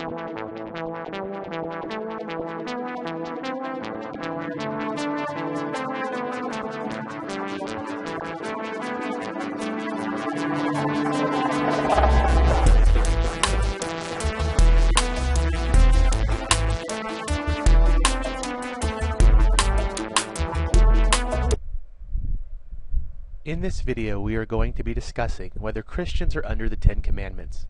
In this video, we are going to be discussing whether Christians are under the 10 Commandments.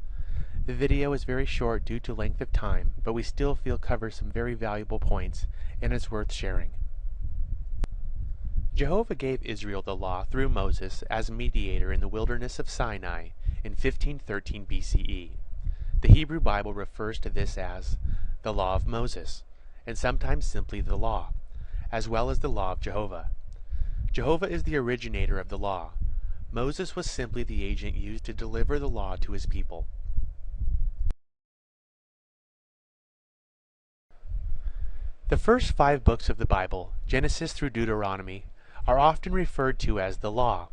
The video is very short due to length of time, but we still feel covers some very valuable points and is worth sharing. Jehovah gave Israel the law through Moses as mediator in the wilderness of Sinai in 1513 BCE. The Hebrew Bible refers to this as the Law of Moses, and sometimes simply the Law, as well as the Law of Jehovah. Jehovah is the originator of the law. Moses was simply the agent used to deliver the law to his people. The first 5 books of the Bible, Genesis through Deuteronomy, are often referred to as the law.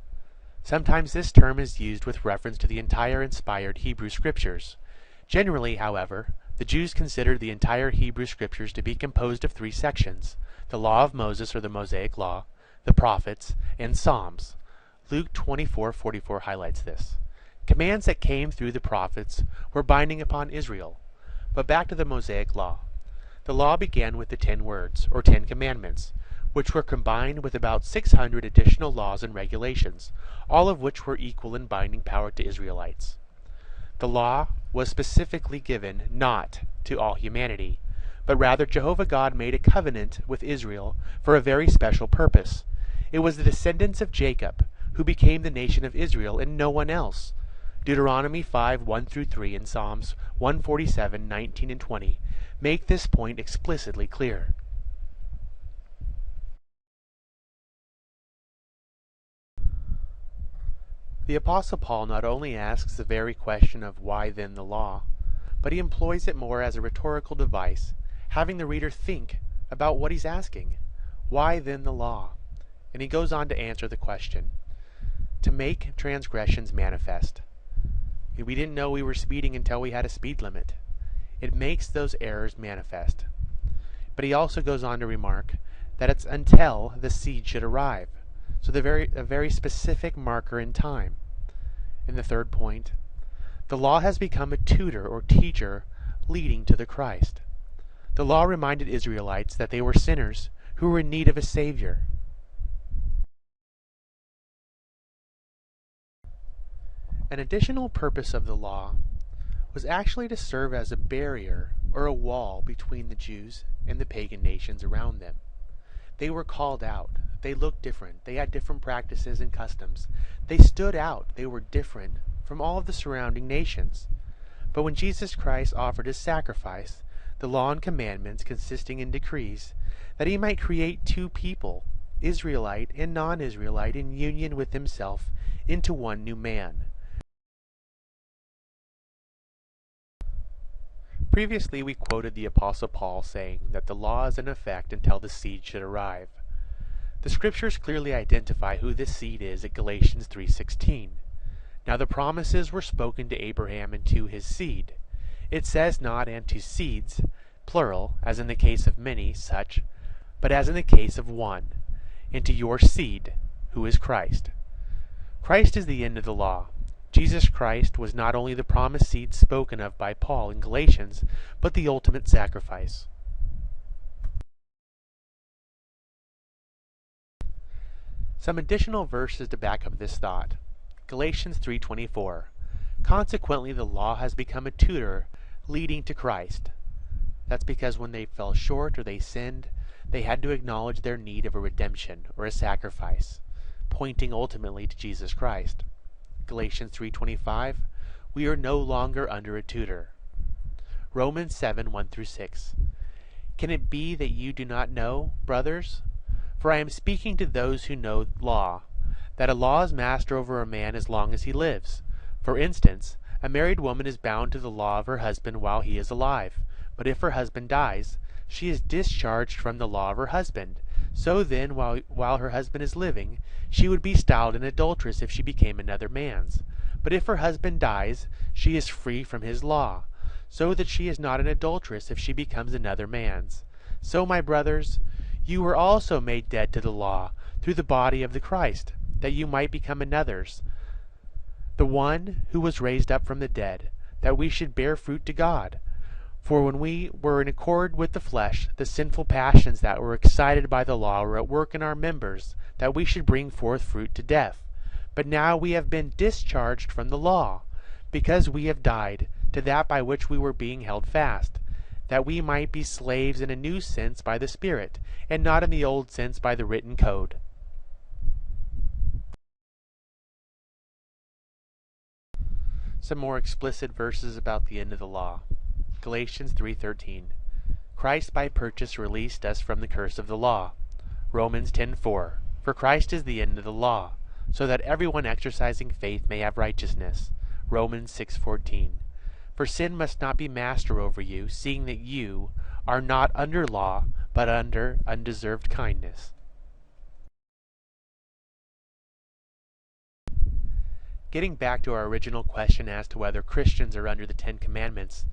Sometimes this term is used with reference to the entire inspired Hebrew Scriptures. Generally, however, the Jews considered the entire Hebrew Scriptures to be composed of 3 sections: the Law of Moses or the Mosaic Law, the prophets, and Psalms. Luke 24:44 highlights this. Commands that came through the prophets were binding upon Israel. But back to the Mosaic Law. The law began with the 10 words, or 10 commandments, which were combined with about 600 additional laws and regulations, all of which were equal in binding power to Israelites. The law was specifically given not to all humanity, but rather Jehovah God made a covenant with Israel for a very special purpose. It was the descendants of Jacob who became the nation of Israel and no one else. Deuteronomy 5:1-3 and Psalms 147:19 and 20 make this point explicitly clear. The Apostle Paul not only asks the very question of why then the law, but he employs it more as a rhetorical device, having the reader think about what he's asking. Why then the law? And he goes on to answer the question. To make transgressions manifest. We didn't know we were speeding until we had a speed limit. It makes those errors manifest. But he also goes on to remark that it's until the seed should arrive. So a very specific marker in time. In the third point, the law has become a tutor or teacher leading to the Christ. The law reminded Israelites that they were sinners who were in need of a Savior. An additional purpose of the law was actually to serve as a barrier or a wall between the Jews and the pagan nations around them. They were called out. They looked different. They had different practices and customs. They stood out. They were different from all of the surrounding nations. But when Jesus Christ offered his sacrifice, the law and commandments consisting in decrees, that he might create 2 people, Israelite and non-Israelite, in union with himself into one new man. Previously we quoted the Apostle Paul saying that the law is in effect until the seed should arrive. The Scriptures clearly identify who this seed is at Galatians 3:16. Now the promises were spoken to Abraham and to his seed. It says not and to seeds, plural, as in the case of many such, but as in the case of one, and to your seed, who is Christ. Christ is the end of the law. Jesus Christ was not only the promised seed spoken of by Paul in Galatians, but the ultimate sacrifice. Some additional verses to back up this thought. Galatians 3:24. Consequently, the law has become a tutor leading to Christ. That's because when they fell short or they sinned, they had to acknowledge their need of a redemption or a sacrifice, pointing ultimately to Jesus Christ. Galatians 3:25, we are no longer under a tutor. Romans 7:1-6. Can it be that you do not know, brothers? For I am speaking to those who know law, that a law is master over a man as long as he lives. For instance, a married woman is bound to the law of her husband while he is alive, but if her husband dies, she is discharged from the law of her husband. So then, while her husband is living, she would be styled an adulteress if she became another man's. But if her husband dies, she is free from his law. so that she is not an adulteress if she becomes another man's. So, my brothers, you were also made dead to the law through the body of the Christ, that you might become another's, the one who was raised up from the dead, that we should bear fruit to God. For when we were in accord with the flesh, the sinful passions that were excited by the law were at work in our members, that we should bring forth fruit to death. But now we have been discharged from the law, because we have died to that by which we were being held fast, that we might be slaves in a new sense by the Spirit, and not in the old sense by the written code. Some more explicit verses about the end of the law. Galatians 3:13. Christ by purchase released us from the curse of the law. Romans 10:4. For Christ is the end of the law, so that everyone exercising faith may have righteousness. Romans 6:14. For sin must not be master over you, seeing that you are not under law, but under undeserved kindness. Getting back to our original question as to whether Christians are under the Ten Commandments,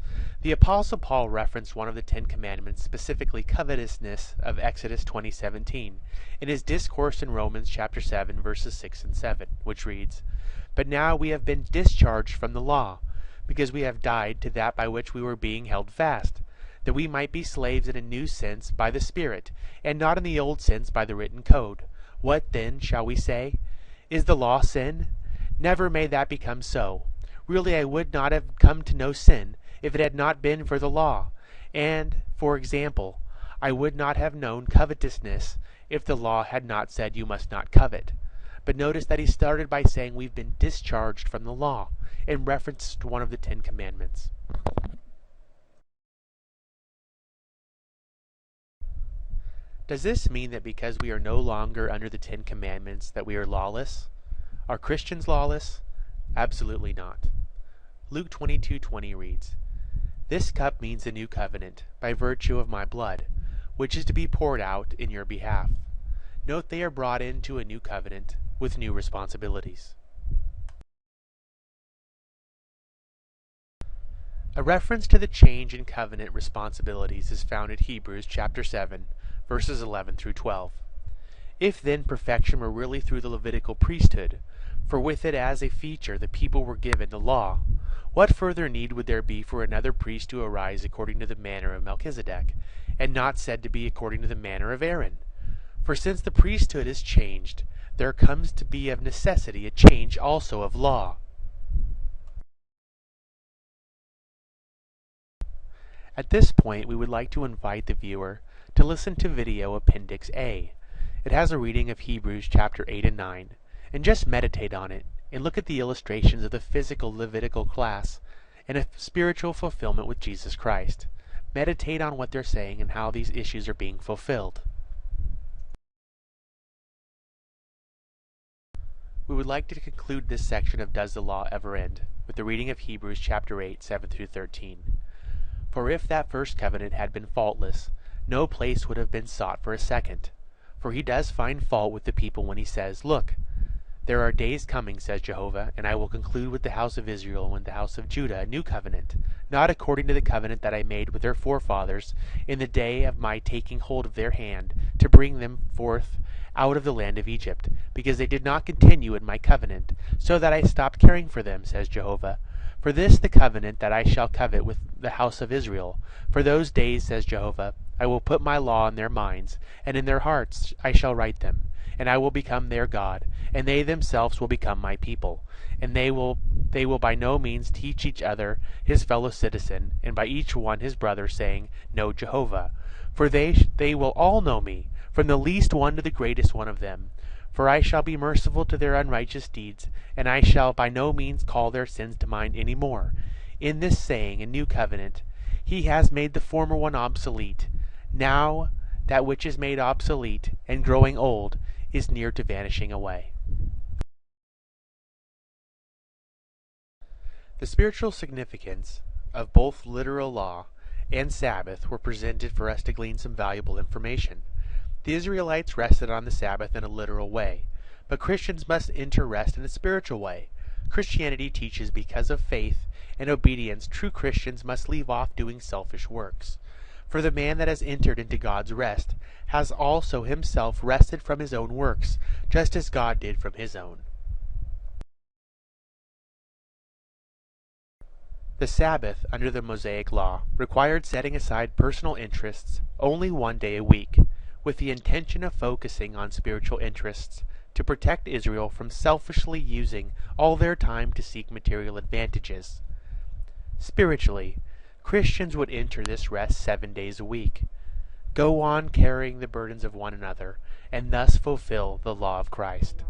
the Apostle Paul referenced one of the Ten Commandments, specifically covetousness of Exodus 20:17, in his discourse in Romans chapter 7, verses 6 and 7, which reads, But now we have been discharged from the law, because we have died to that by which we were being held fast, that we might be slaves in a new sense by the Spirit, and not in the old sense by the written code. What then shall we say? Is the law sin? Never may that become so. Really, I would not have come to know sin if it had not been for the law. And, for example, I would not have known covetousness if the law had not said you must not covet. But notice that he started by saying we've been discharged from the law, in reference to one of the Ten Commandments. Does this mean that because we are no longer under the Ten Commandments that we are lawless? Are Christians lawless? Absolutely not. Luke 22:20 reads, This cup means the new covenant, by virtue of my blood, which is to be poured out in your behalf. Note they are brought into a new covenant with new responsibilities. A reference to the change in covenant responsibilities is found in Hebrews chapter 7, verses 11 through 12. If then perfection were really through the Levitical priesthood, for with it as a feature the people were given the law, what further need would there be for another priest to arise according to the manner of Melchizedek, and not said to be according to the manner of Aaron? For since the priesthood is changed, there comes to be of necessity a change also of law. At this point, we would like to invite the viewer to listen to video Appendix A. It has a reading of Hebrews chapter 8 and 9, and just meditate on it, and look at the illustrations of the physical Levitical class and a spiritual fulfillment with Jesus Christ. Meditate on what they're saying and how these issues are being fulfilled. We would like to conclude this section of Does the Law Ever End? With the reading of Hebrews chapter 8, 7 through 13. For if that first covenant had been faultless, no place would have been sought for a second. For he does find fault with the people when he says, Look, there are days coming, says Jehovah, and I will conclude with the house of Israel and with the house of Judah a new covenant, not according to the covenant that I made with their forefathers in the day of my taking hold of their hand to bring them forth out of the land of Egypt, because they did not continue in my covenant, so that I stopped caring for them, says Jehovah. For this the covenant that I shall covet with the house of Israel. For those days, says Jehovah, I will put my law in their minds, and in their hearts I shall write them. And I will become their God, and they themselves will become my people. And they will by no means teach each other his fellow citizen, and by each one his brother, saying, Know Jehovah. For they will all know me, from the least one to the greatest one of them. For I shall be merciful to their unrighteous deeds, and I shall by no means call their sins to mind any more. In this saying, a new covenant, he has made the former one obsolete. Now that which is made obsolete and growing old is near to vanishing away. The spiritual significance of both literal law and Sabbath were presented for us to glean some valuable information. The Israelites rested on the Sabbath in a literal way, but Christians must enter rest in a spiritual way. Christianity teaches because of faith and obedience, true Christians must leave off doing selfish works. For the man that has entered into God's rest has also himself rested from his own works, just as God did from his own. The Sabbath, under the Mosaic Law, required setting aside personal interests only one day a week, with the intention of focusing on spiritual interests, to protect Israel from selfishly using all their time to seek material advantages. Spiritually, Christians would enter this rest 7 days a week, go on carrying the burdens of one another, and thus fulfill the law of Christ.